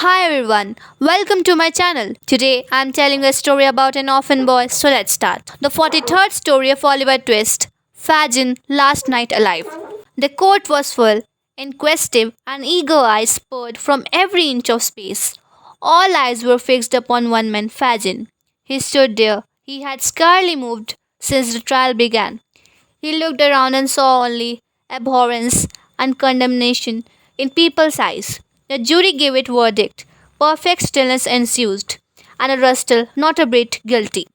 Hi everyone, welcome to my channel. Today I am telling a story about an orphan boy, so let's start. The 43rd story of Oliver Twist, Fagin, Last Night Alive. The court was full, inquisitive, and eager eyes poured from every inch of space. All eyes were fixed upon one man, Fagin. He stood there. He had scarcely moved since the trial began. He looked around and saw only abhorrence and condemnation in people's eyes. The jury gave its verdict. Perfect stillness ensued, and a rustle, not a bit guilty.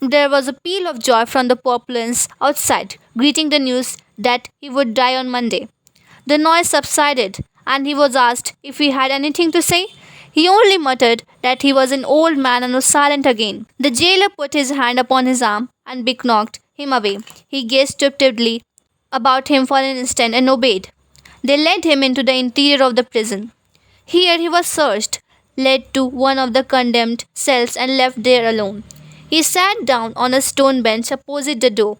There was a peal of joy from the populace outside, greeting the news that he would die on Monday. The noise subsided, and he was asked if he had anything to say. He only muttered that he was an old man and was silent again. The jailer put his hand upon his arm and knocked him away. He gazed stupidly about him for an instant and obeyed. They led him into the interior of the prison. Here he was searched, led to one of the condemned cells, and left there alone. He sat down on a stone bench opposite the door.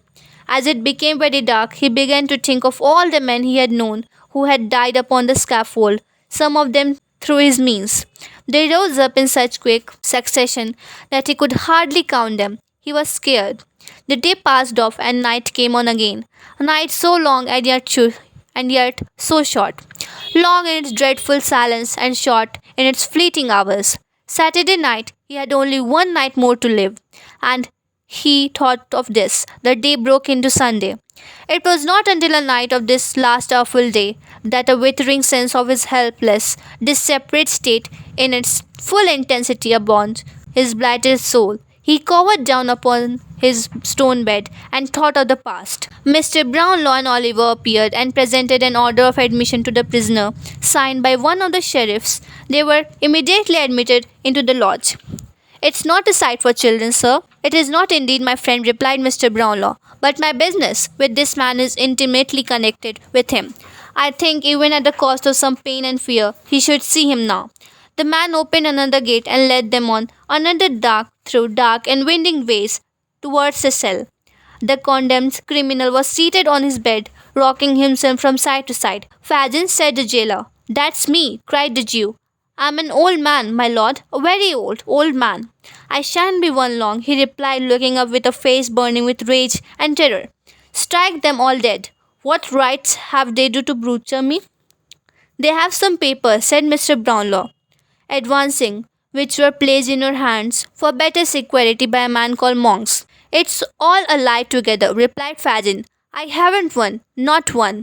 As it became very dark, he began to think of all the men he had known who had died upon the scaffold, some of them through his means. They rose up in such quick succession that he could hardly count them. He was scared. The day passed off and night came on again. A night so long and yet so short. Long in its dreadful silence and short in its fleeting hours. Saturday night, he had only one night more to live, and he thought of this. The day broke into Sunday. It was not until a night of this last awful day that a withering sense of his helpless, disseparate state in its full intensity abound his blighted soul. He cowered down upon his stone bed and thought of the past. Mr. Brownlow and Oliver appeared and presented an order of admission to the prisoner, signed by one of the sheriffs. They were immediately admitted into the lodge. "It's not a sight for children, sir." "It is not indeed, my friend," replied Mr. Brownlow. "But my business with this man is intimately connected with him. I think, even at the cost of some pain and fear, he should see him now." The man opened another gate and led them on another through dark and winding ways towards the cell. The condemned criminal was seated on his bed, rocking himself from side to side. "Fagin," said the jailer. "That's me," cried the Jew. "I'm an old man, my lord, a very old man." "I shan't be one long," he replied, looking up with a face burning with rage and terror. "Strike them all dead. What rights have they to butcher me?" "They have some papers," said Mr. Brownlow, advancing, "which were placed in your hands for better security by a man called Monks." "It's all a lie together," replied Fagin. "I haven't one, not one."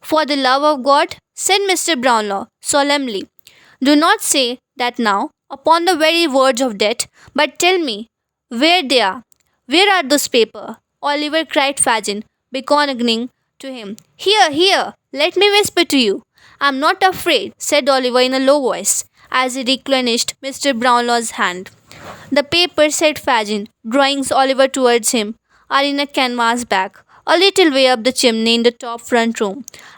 "For the love of God," said Mr. Brownlow solemnly, "do not say that now, upon the very verge of death, but tell me where they are. Where are those papers?" "Oliver," cried Fagin, beckoning to him. "Here, let me whisper to you." "I'm not afraid," said Oliver in a low voice, as he relinquished Mr. Brownlow's hand. "The papers," said Fagin, drawing Oliver towards him, "are in a canvas bag, a little way up the chimney in the top front room.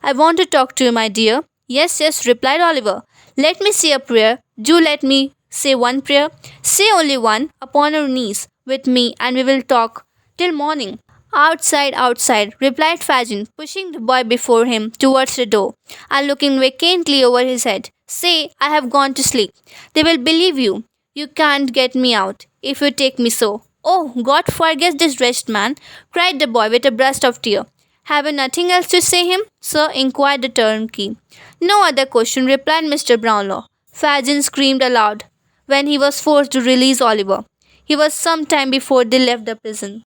I want to talk to you, my dear." Yes," replied Oliver. "Let me say a prayer. Do let me say one prayer. Say only one, upon your knees, with me, and we will talk till morning." Outside," replied Fagin, pushing the boy before him towards the door, and looking vacantly over his head. "Say I have gone to sleep. They will believe you. You can't get me out, if you take me so." "Oh, God forgive this wretched man!" cried the boy with a burst of tears. "Have you nothing else to say him, sir?" inquired the turnkey. "No other question," replied Mr. Brownlow. Fagin screamed aloud when he was forced to release Oliver. He was some time before they left the prison.